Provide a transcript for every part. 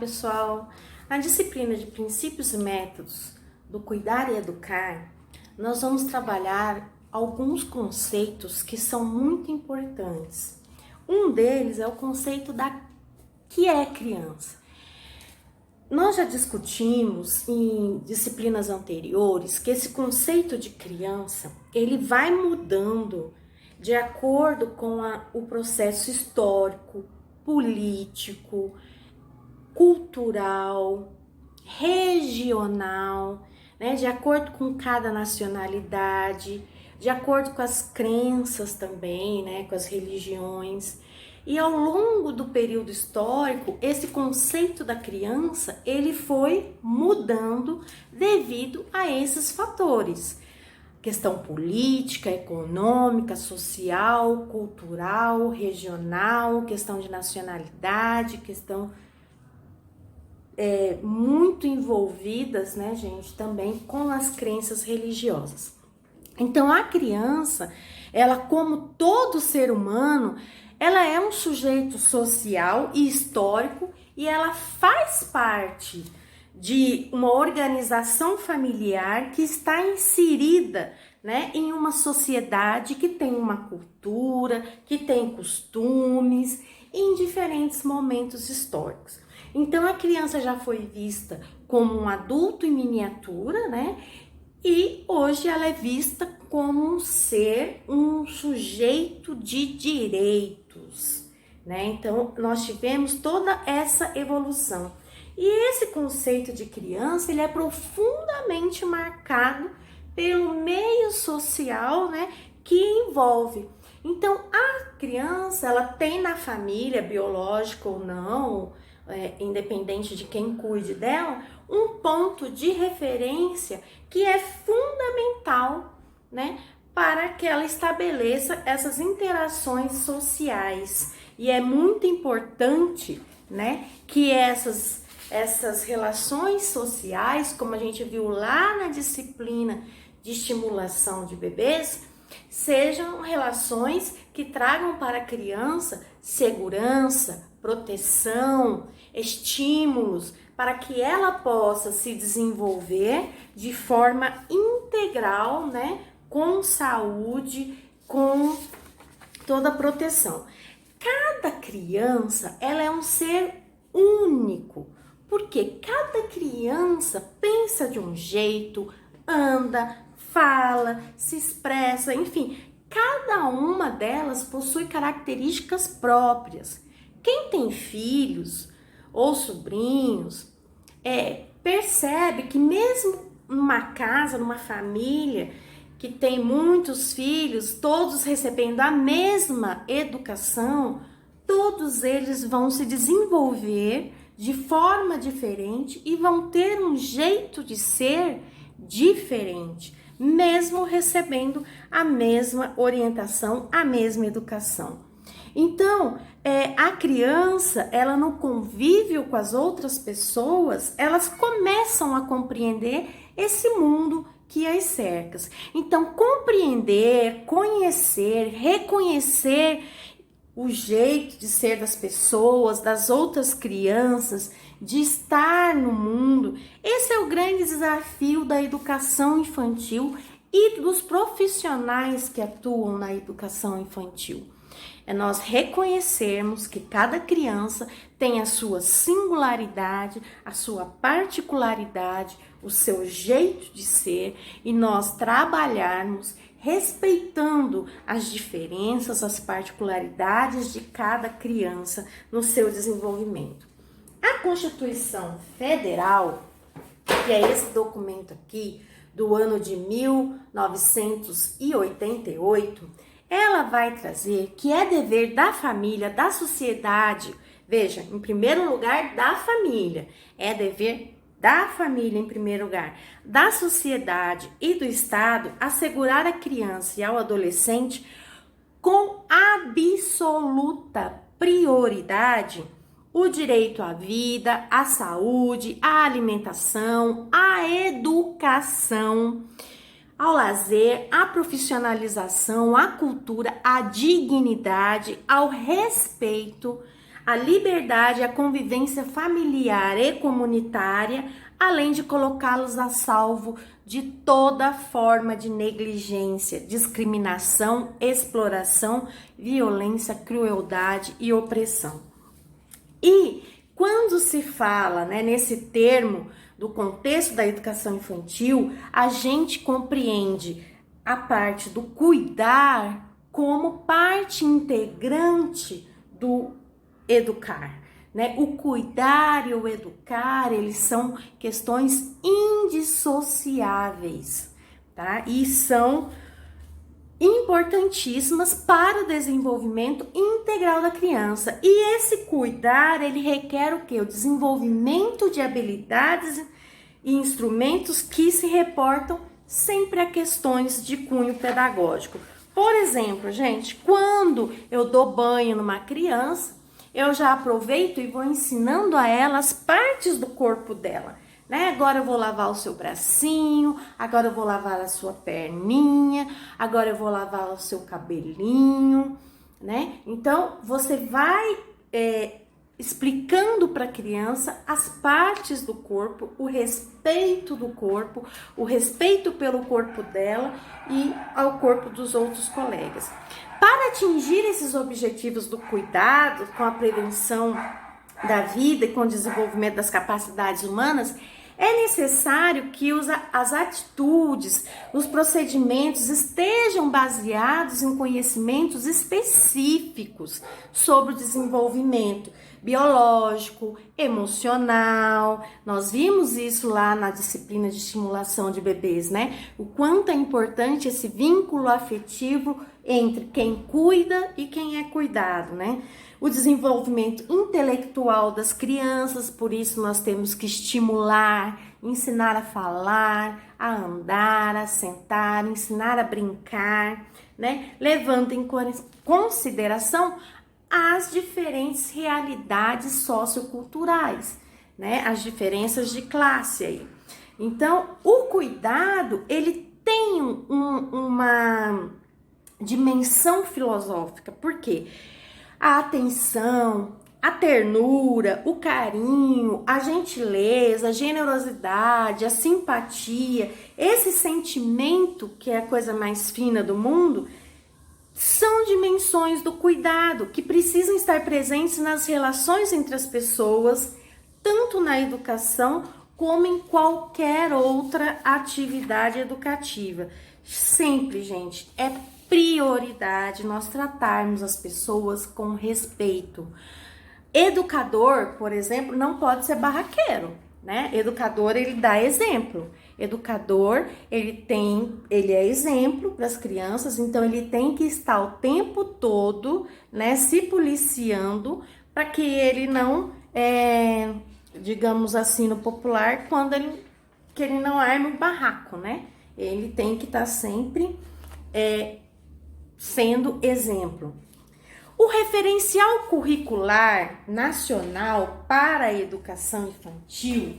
Pessoal, na disciplina de princípios e métodos do cuidar e educar, nós vamos trabalhar alguns conceitos que são muito importantes. Um deles é o conceito da que é criança. Nós já discutimos em disciplinas anteriores que esse conceito de criança, ele vai mudando de acordo com o processo histórico, político, cultural, regional, né? De acordo com cada nacionalidade, de acordo com as crenças também, né? Com as religiões. E ao longo do período histórico, esse conceito da criança, ele foi mudando devido a esses fatores. Questão política, econômica, social, cultural, regional, questão de nacionalidade, questão muito envolvidas, né, gente, também com as crenças religiosas. Então, a criança, ela, como todo ser humano, ela é um sujeito social e histórico e ela faz parte de uma organização familiar que está inserida, né, em uma sociedade que tem uma cultura, que tem costumes em diferentes momentos históricos. Então, a criança já foi vista como um adulto em miniatura, né? E hoje ela é vista como um ser, um sujeito de direitos, né? Então, nós tivemos toda essa evolução. E esse conceito de criança, ele é profundamente marcado pelo meio social, né? Que envolve. Então, a criança, ela tem na família, biológica ou não, independente de quem cuide dela, um ponto de referência que é fundamental, né, para que ela estabeleça essas interações sociais. E é muito importante, né, que essas relações sociais, como a gente viu lá na disciplina de estimulação de bebês, sejam relações que tragam para a criança segurança, proteção, estímulos, para que ela possa se desenvolver de forma integral, né, com saúde, com toda a proteção. Cada criança, ela é um ser único, porque cada criança pensa de um jeito, anda, fala, se expressa, enfim, cada uma delas possui características próprias. Quem tem filhos ou sobrinhos, percebe que mesmo numa casa, numa família que tem muitos filhos, todos recebendo a mesma educação, todos eles vão se desenvolver de forma diferente e vão ter um jeito de ser diferente, mesmo recebendo a mesma orientação, a mesma educação. Então, a criança, ela no convívio com as outras pessoas, elas começam a compreender esse mundo que as cerca. Então, compreender, conhecer, reconhecer o jeito de ser das pessoas, das outras crianças, de estar no mundo, esse é o grande desafio da educação infantil e dos profissionais que atuam na educação infantil. É nós reconhecermos que cada criança tem a sua singularidade, a sua particularidade, o seu jeito de ser e nós trabalharmos respeitando as diferenças, as particularidades de cada criança no seu desenvolvimento. A Constituição Federal, que é esse documento aqui do ano de 1988, ela vai trazer que é dever da família, da sociedade, veja, em primeiro lugar, da família, é dever da família em primeiro lugar, da sociedade e do Estado assegurar à criança e ao adolescente com absoluta prioridade o direito à vida, à saúde, à alimentação, à educação, ao lazer, à profissionalização, à cultura, à dignidade, ao respeito, a liberdade e a convivência familiar e comunitária, além de colocá-los a salvo de toda forma de negligência, discriminação, exploração, violência, crueldade e opressão. E quando se fala, né, nesse termo do contexto da educação infantil, a gente compreende a parte do cuidar como parte integrante do educar, né? O cuidar e o educar, eles são questões indissociáveis, tá? E são importantíssimas para o desenvolvimento integral da criança. E esse cuidar, ele requer o quê? O desenvolvimento de habilidades e instrumentos que se reportam sempre a questões de cunho pedagógico. Por exemplo, gente, quando eu dou banho numa criança, eu já aproveito e vou ensinando a ela as partes do corpo dela, né? Agora eu vou lavar o seu bracinho, agora eu vou lavar a sua perninha, agora eu vou lavar o seu cabelinho, né? Então, você vai explicando para a criança as partes do corpo, o respeito do corpo, o respeito pelo corpo dela e ao corpo dos outros colegas. Para atingir esses objetivos do cuidado com a prevenção da vida e com o desenvolvimento das capacidades humanas, é necessário que as atitudes, os procedimentos estejam baseados em conhecimentos específicos sobre o desenvolvimento biológico, emocional. Nós vimos isso lá na disciplina de estimulação de bebês, né? O quanto é importante esse vínculo afetivo entre quem cuida e quem é cuidado, né? O desenvolvimento intelectual das crianças, por isso nós temos que estimular, ensinar a falar, a andar, a sentar, ensinar a brincar, né? Levando em consideração as diferentes realidades socioculturais, né? As diferenças de classe aí. Então, o cuidado, ele tem uma dimensão filosófica, por quê? A atenção, a ternura, o carinho, a gentileza, a generosidade, a simpatia, esse sentimento que é a coisa mais fina do mundo, são dimensões do cuidado que precisam estar presentes nas relações entre as pessoas, tanto na educação como em qualquer outra atividade educativa. Sempre, gente, é prioridade nós tratarmos as pessoas com respeito. Educador, por exemplo, não pode ser barraqueiro, né? Educador, ele dá exemplo. Educador, ele é exemplo para as crianças, então ele tem que estar o tempo todo, né, se policiando para que ele não, digamos assim, no popular, que ele não arme um barraco, né? Ele tem que estar sempre sendo exemplo. O referencial curricular nacional para a educação infantil,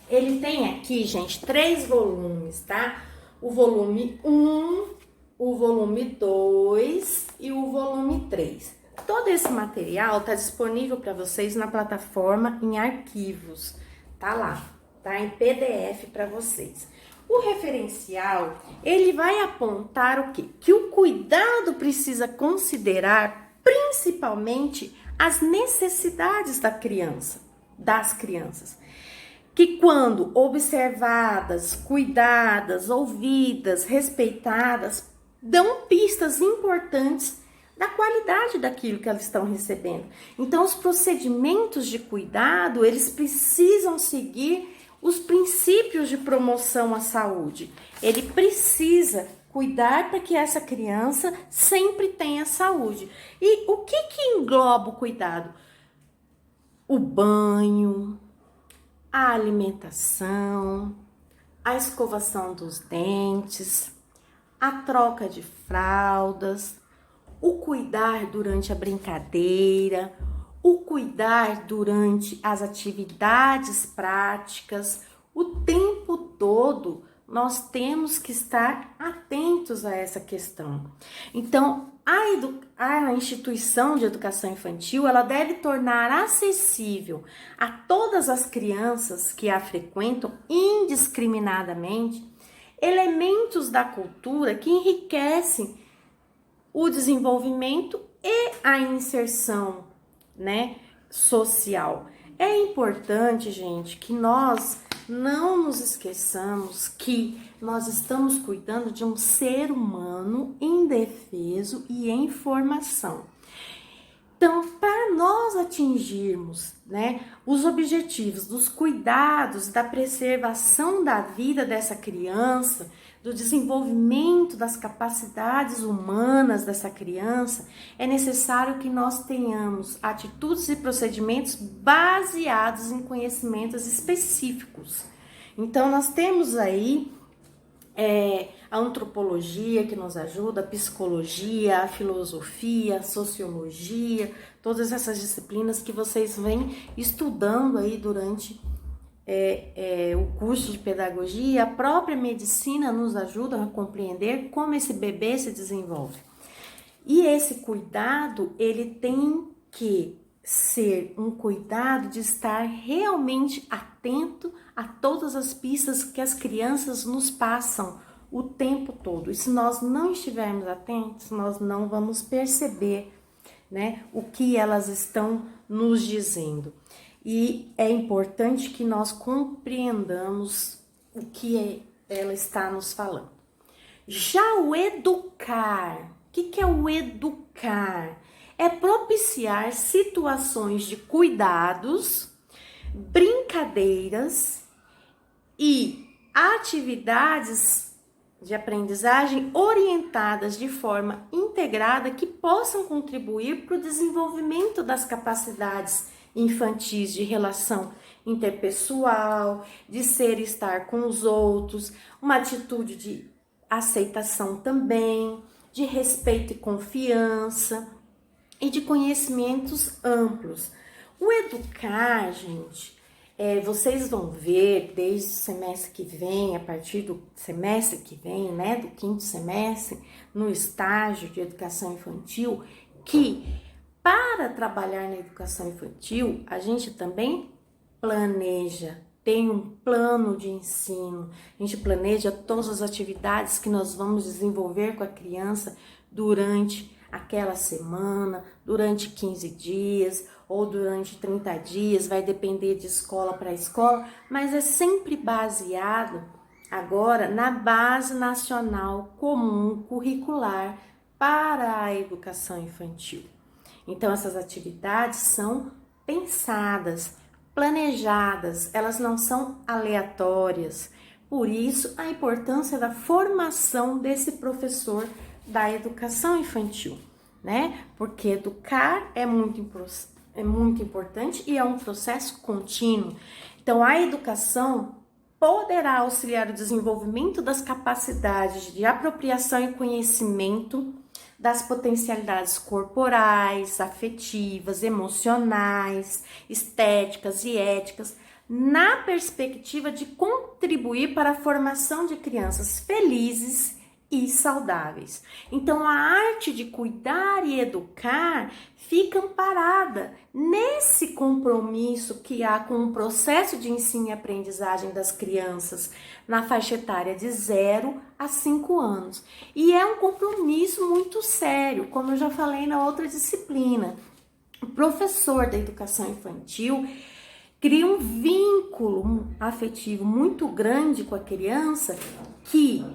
ele tem aqui, gente, 3 volumes, tá? O volume 1, o volume 2 e o volume 3. Todo esse material tá disponível para vocês na plataforma em arquivos, tá lá, tá em PDF para vocês. O referencial, ele vai apontar o quê? Que o cuidado precisa considerar principalmente as necessidades das crianças, que quando observadas, cuidadas, ouvidas, respeitadas, dão pistas importantes da qualidade daquilo que elas estão recebendo. Então, os procedimentos de cuidado, eles precisam seguir os princípios de promoção à saúde. Ele precisa cuidar para que essa criança sempre tenha saúde. E o que engloba o cuidado? O banho, a alimentação, a escovação dos dentes, a troca de fraldas, o cuidar durante a brincadeira, o cuidar durante as atividades práticas. O tempo todo nós temos que estar atentos a essa questão. Então, a instituição de educação infantil, ela deve tornar acessível a todas as crianças que a frequentam indiscriminadamente elementos da cultura que enriquecem o desenvolvimento e a inserção, né, social. É importante, gente, que nós não nos esqueçamos que nós estamos cuidando de um ser humano indefeso e em formação. Então, para nós atingirmos, né, os objetivos dos cuidados, da preservação da vida dessa criança, do desenvolvimento das capacidades humanas dessa criança, é necessário que nós tenhamos atitudes e procedimentos baseados em conhecimentos específicos. Então, nós temos aí a antropologia que nos ajuda, a psicologia, a filosofia, a sociologia, todas essas disciplinas que vocês vêm estudando aí durante o curso de pedagogia. A própria medicina nos ajuda a compreender como esse bebê se desenvolve. E esse cuidado, ele tem que ser um cuidado de estar realmente atento a todas as pistas que as crianças nos passam o tempo todo. E se nós não estivermos atentos, nós não vamos perceber, né, o que elas estão nos dizendo. E é importante que nós compreendamos o que ela está nos falando. Já o educar, o que é o educar? É propiciar situações de cuidados, brincadeiras e atividades de aprendizagem orientadas de forma integrada que possam contribuir para o desenvolvimento das capacidades infantis de relação interpessoal, de ser e estar com os outros, uma atitude de aceitação também, de respeito e confiança e de conhecimentos amplos. O educar, gente, vocês vão ver desde o semestre que vem, a partir do semestre que vem, né, do 5º semestre, no estágio de educação infantil, que para trabalhar na educação infantil, a gente também planeja, tem um plano de ensino, a gente planeja todas as atividades que nós vamos desenvolver com a criança durante aquela semana, durante 15 dias ou durante 30 dias, vai depender de escola para escola, mas é sempre baseado agora na Base Nacional Comum Curricular para a Educação Infantil. Então, essas atividades são pensadas, planejadas, elas não são aleatórias. Por isso, a importância da formação desse professor da educação infantil, né? Porque educar é muito importante e é um processo contínuo. Então, a educação poderá auxiliar o desenvolvimento das capacidades de apropriação e conhecimento das potencialidades corporais, afetivas, emocionais, estéticas e éticas, na perspectiva de contribuir para a formação de crianças felizes e saudáveis. Então, a arte de cuidar e educar fica amparada nesse compromisso que há com o processo de ensino e aprendizagem das crianças na faixa etária de 0 a 5 anos. E é um compromisso muito sério, como eu já falei na outra disciplina. O professor da educação infantil cria um vínculo afetivo muito grande com a criança que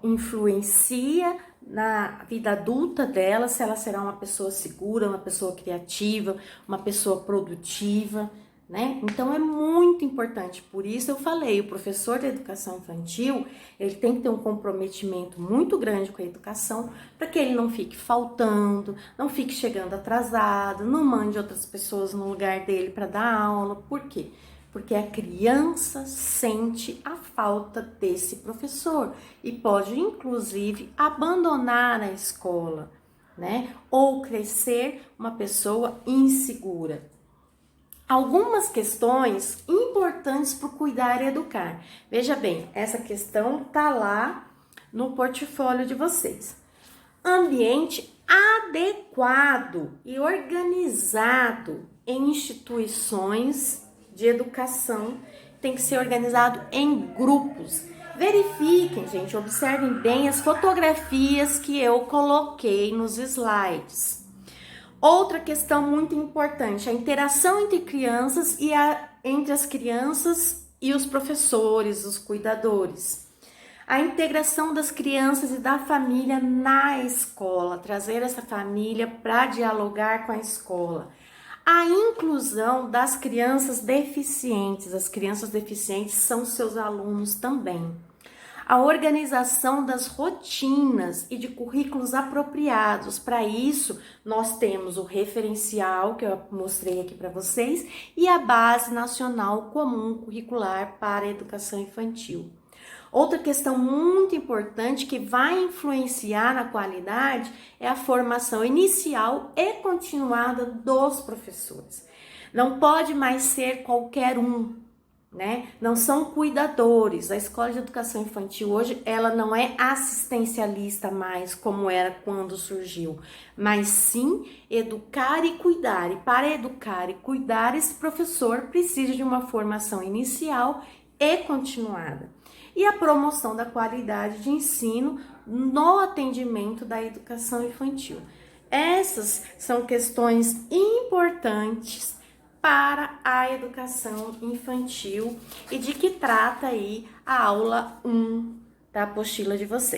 influencia na vida adulta dela, se ela será uma pessoa segura, uma pessoa criativa, uma pessoa produtiva, né? Então é muito importante. Por isso eu falei, o professor da educação infantil, ele tem que ter um comprometimento muito grande com a educação, para que ele não fique faltando, não fique chegando atrasado, não mande outras pessoas no lugar dele para dar aula. Por quê? Porque a criança sente a falta desse professor e pode, inclusive, abandonar a escola, né? Ou crescer uma pessoa insegura. Algumas questões importantes para cuidar e educar. Veja bem, essa questão tá lá no portfólio de vocês. ambiente adequado e organizado em instituições de educação, tem que ser organizado em grupos. Verifiquem, gente, observem bem as fotografias que eu coloquei nos slides. Outra questão muito importante, a interação entre crianças e entre as crianças e os professores, os cuidadores. A integração das crianças e da família na escola, trazer essa família para dialogar com a escola. A inclusão das crianças deficientes, as crianças deficientes são seus alunos também. A organização das rotinas e de currículos apropriados. Para isso, nós temos o referencial, que eu mostrei aqui para vocês, e a Base Nacional Comum Curricular para a Educação Infantil. Outra questão muito importante que vai influenciar na qualidade é a formação inicial e continuada dos professores. Não pode mais ser qualquer um, né? Não são cuidadores. A escola de educação infantil hoje, ela não é assistencialista mais como era quando surgiu, mas sim educar e cuidar. E para educar e cuidar, esse professor precisa de uma formação inicial e continuada. E a promoção da qualidade de ensino no atendimento da educação infantil. Essas são questões importantes para a educação infantil e de que trata aí a aula 1 da apostila de vocês.